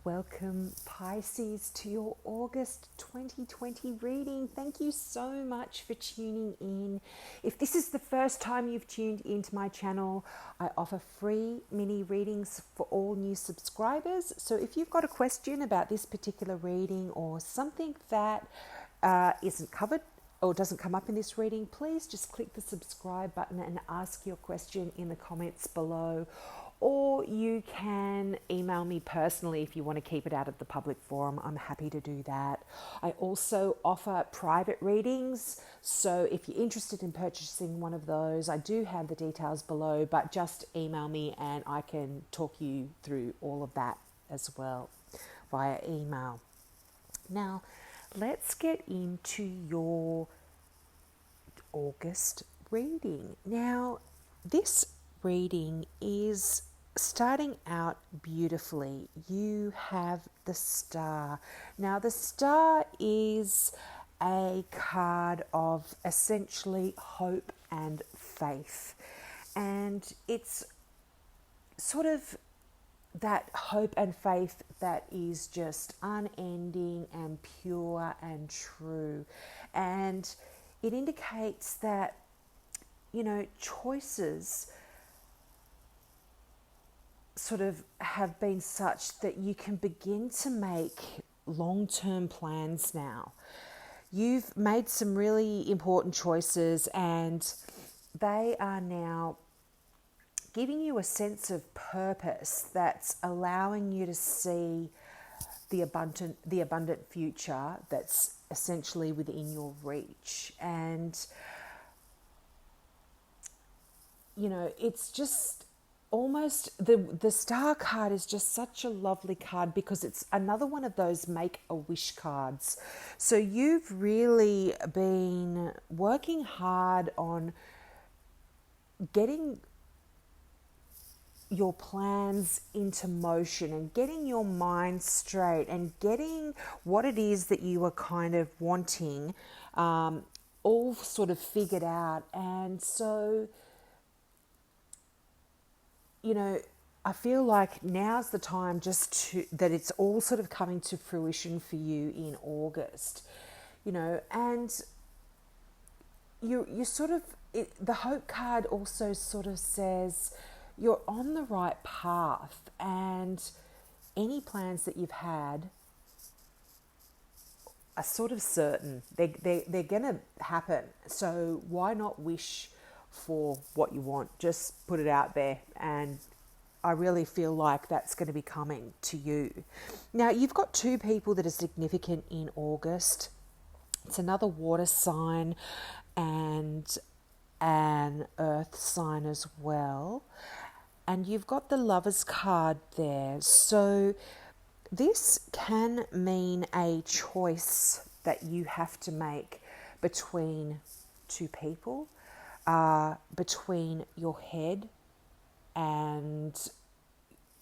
Welcome, Pisces, to your August 2020 reading. Thank you so much for tuning in. If this is the first time you've tuned into my channel, I offer free mini readings for all new subscribers. So if you've got a question about this particular reading or something that isn't covered or doesn't come up in this reading, please just click the subscribe button and ask your question in the comments below. Or you can email me personally if you want to keep it out of the public forum. I'm happy to do that. I also offer private readings. So if you're interested in purchasing one of those, I do have the details below, but just email me and I can talk you through all of that as well via email. Now, let's get into your August reading. Now, this reading is starting out beautifully. You have the Star. Now, the Star is a card of essentially hope and faith. And it's sort of that hope and faith that is just unending and pure and true. And it indicates that, choices sort of have been such that you can begin to make long-term plans now. You've made some really important choices and they are now giving you a sense of purpose that's allowing you to see the abundant future that's essentially within your reach. And it's just almost the Star card is just such a lovely card because it's another one of those make-a-wish cards. So you've really been working hard on getting your plans into motion and getting your mind straight and getting what it is that you are kind of wanting all sort of figured out. And so I feel like now's the time that it's all sort of coming to fruition for you in August, and you're sort of, the Hope card also sort of says you're on the right path and any plans that you've had are sort of certain. They're going to happen. So why not wish for what you want? Just put it out there, and I really feel like that's going to be coming to you. Now, you've got two people that are significant in August. It's another water sign and an earth sign as well. And you've got the Lovers card there. So this can mean a choice that you have to make between two people. Between your head and,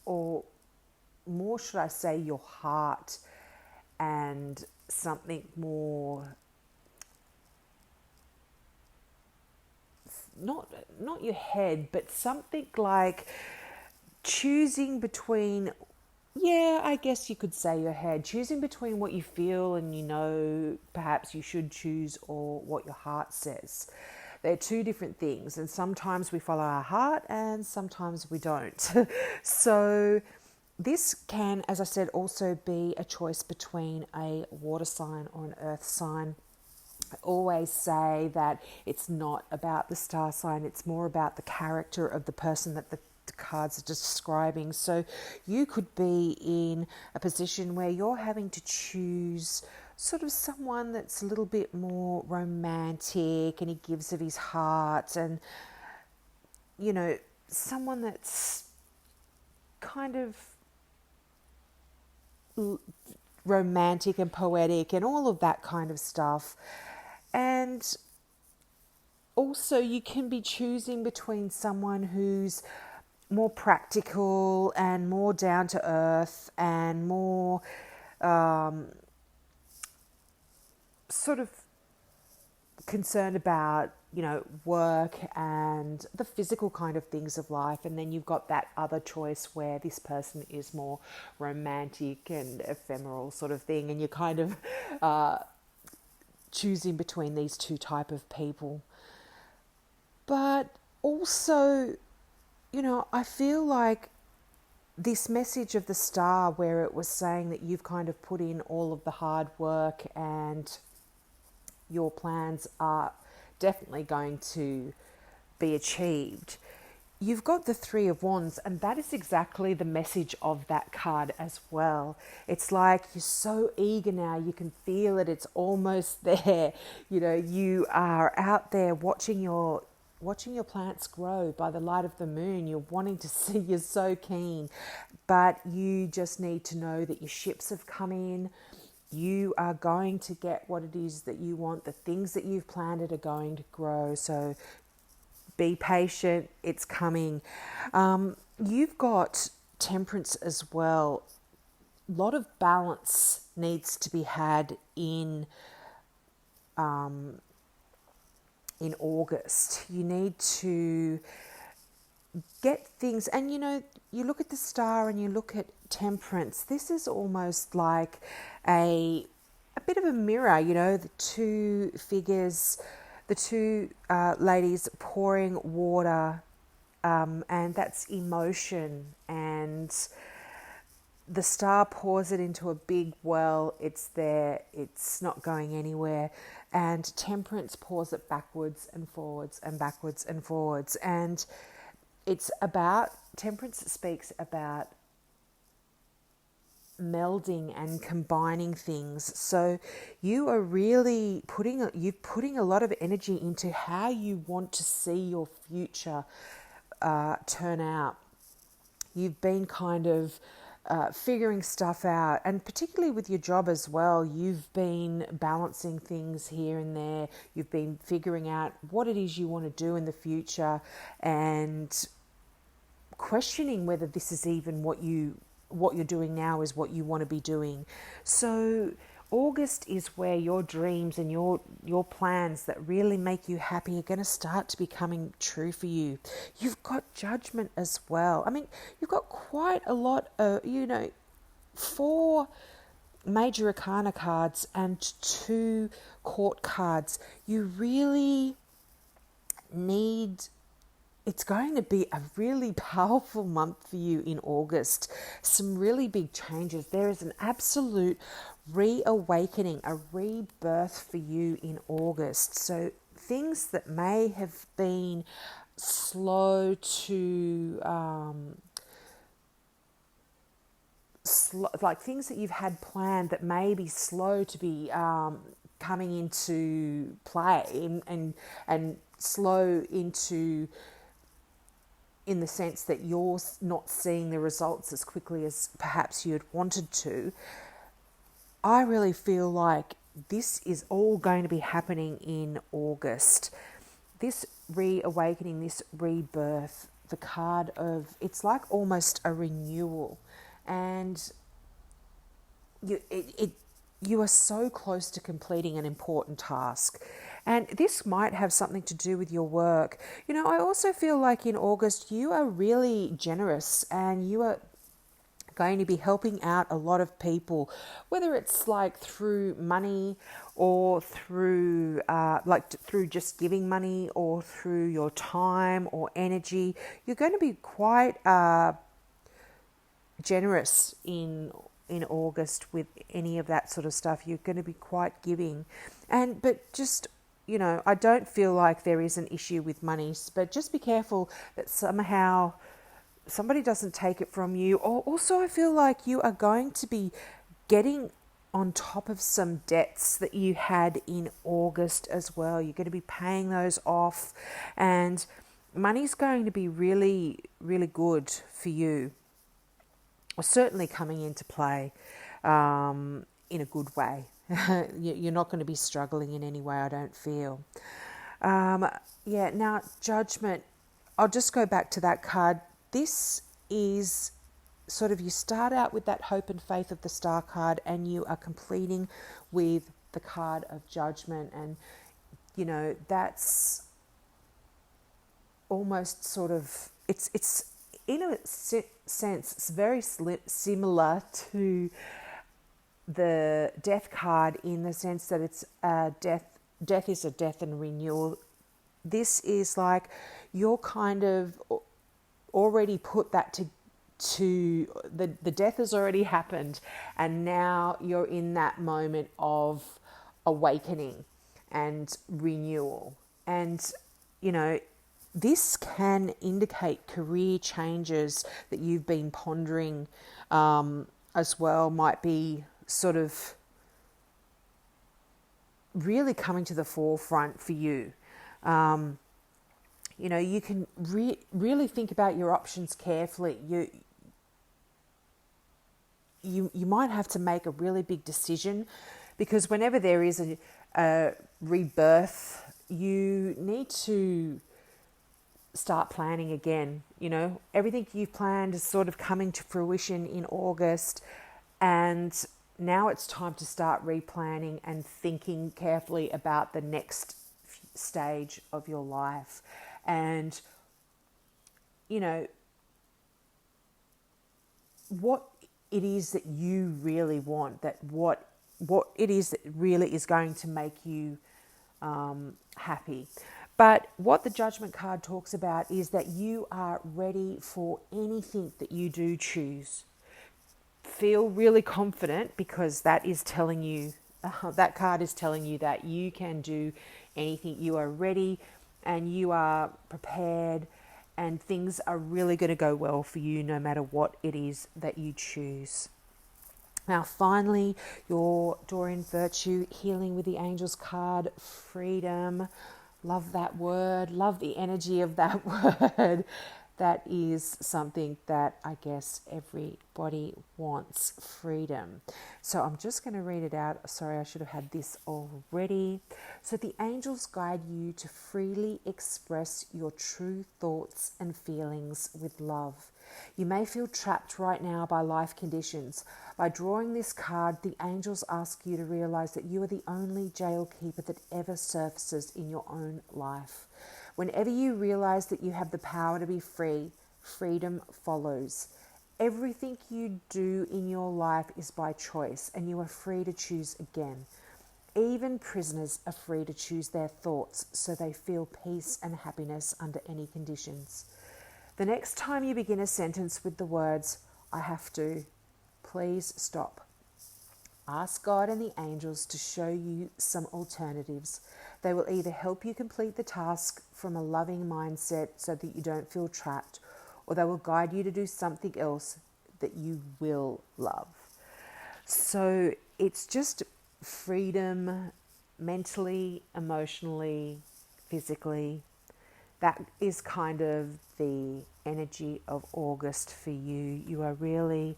or more should I say, your heart and something more, not your head, but something like choosing between, I guess you could say your head, choosing between what you feel and perhaps you should choose, or what your heart says. They're two different things, and sometimes we follow our heart and sometimes we don't. So this can, as I said, also be a choice between a water sign or an earth sign. I always say that it's not about the star sign, it's more about the character of the person that the cards are describing. So you could be in a position where you're having to choose sort of someone that's a little bit more romantic and he gives of his heart, and someone that's kind of romantic and poetic and all of that kind of stuff. And also you can be choosing between someone who's more practical and more down to earth and more sort of concerned about work and the physical kind of things of life. And then you've got that other choice where this person is more romantic and ephemeral sort of thing. And you're kind of choosing between these two type of people. But also, I feel like this message of the star where it was saying that you've kind of put in all of the hard work and your plans are definitely going to be achieved. You've got the Three of Wands, and that is exactly the message of that card as well. It's like you're so eager now, you can feel it, it's almost there. You are out there watching your plants grow by the light of the moon. You're wanting to see, you're so keen, but you just need to know that your ships have come in. You are going to get what it is that you want. The things that you've planted are going to grow. So be patient, it's coming. You've got Temperance as well. A lot of balance needs to be had in August. You need to get things, and you look at the star and you look at Temperance. This is almost like a bit of a mirror, the two figures, the two ladies pouring water, and that's emotion, and the star pours it into a big well. It's there, it's not going anywhere. And Temperance pours it backwards and forwards and backwards and forwards. And Temperance speaks about melding and combining things. So you are really putting a lot of energy into how you want to see your future turn out. You've been kind of figuring stuff out, and particularly with your job as well, you've been balancing things here and there. You've been figuring out what it is you want to do in the future and questioning whether this is even what you're doing now is what you want to be doing. So August is where your dreams and your plans that really make you happy are going to start to becoming true for you. You've got Judgment as well. I mean, you've got quite a lot of, 4 major arcana cards and 2 court cards. You really need... It's going to be a really powerful month for you in August. Some really big changes. There is an absolute reawakening, a rebirth for you in August. So things that may have been slow to, like things that you've had planned that may be slow to be coming into play and slow into... in the sense that you're not seeing the results as quickly as perhaps you had wanted to. I really feel like this is all going to be happening in August. This reawakening, this rebirth, the card of... it's like almost a renewal. And you are so close to completing an important task. And this might have something to do with your work. I also feel like in August you are really generous and you are going to be helping out a lot of people, whether it's like through money or through through just giving money or through your time or energy. You're going to be quite generous in August with any of that sort of stuff. You're going to be quite giving. But just... I don't feel like there is an issue with money, but just be careful that somehow somebody doesn't take it from you. Or also I feel like you are going to be getting on top of some debts that you had in August as well. You're going to be paying those off, and money's going to be really, really good for you. Or certainly coming into play in a good way. You're not going to be struggling in any way, I don't feel. Now Judgment, I'll just go back to that card. This is sort of, you start out with that hope and faith of the Star card, and you are completing with the card of Judgment. And, that's almost sort of, it's in a sense, it's very similar to the death card, in the sense that it's death is a death and renewal. This is like you're kind of already put that to the death has already happened, and now you're in that moment of awakening and renewal. And you know, this can indicate career changes that you've been pondering, as well, might be sort of really coming to the forefront for you. You know, you can really think about your options carefully. You might have to make a really big decision, because whenever there is a rebirth, you need to start planning again. You know, everything you've planned is sort of coming to fruition in August, and now it's time to start replanning and thinking carefully about the next stage of your life. And, you know, what it is that you really want, that what it is that really is going to make you happy. But what the Judgment card talks about is that you are ready for anything that you do choose. Feel really confident, because that is telling you, that card is telling you that you can do anything. You are ready and you are prepared, and things are really going to go well for you no matter what it is that you choose. Now, finally, your Dorian Virtue Healing with the Angels card, freedom. Love that word. Love the energy of that word. That is something that I guess everybody wants, freedom. So I'm just going to read it out. Sorry, I should have had this already. So the angels guide you to freely express your true thoughts and feelings with love. You may feel trapped right now by life conditions. By drawing this card, the angels ask you to realize that you are the only jail keeper that ever surfaces in your own life. Whenever you realize that you have the power to be free, freedom follows. Everything you do in your life is by choice, and you are free to choose again. Even prisoners are free to choose their thoughts, so they feel peace and happiness under any conditions. The next time you begin a sentence with the words, "I have to," please stop. Ask God and the angels to show you some alternatives. They will either help you complete the task from a loving mindset so that you don't feel trapped, or they will guide you to do something else that you will love. So it's just freedom, mentally, emotionally, physically. That is kind of the energy of August for you. You are really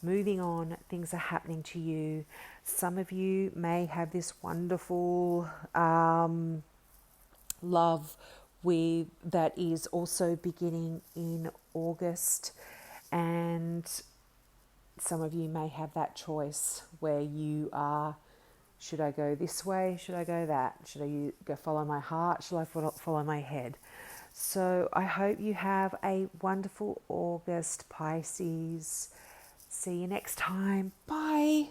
moving on. Things are happening to you. Some of you may have this wonderful love that is also beginning in August, and some of you may have that choice where you are, should I go this way? Should I go that? Should I go follow my heart? Should I follow my head? So I hope you have a wonderful August, Pisces. See you next time. Bye.